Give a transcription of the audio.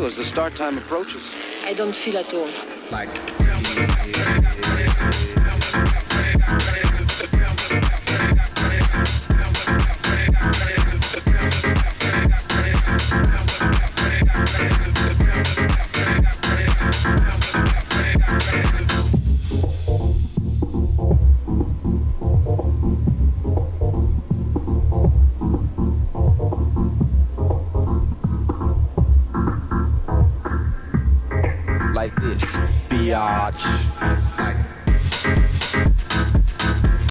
as the start time approaches. I don't feel at all. Like... like this, biatch.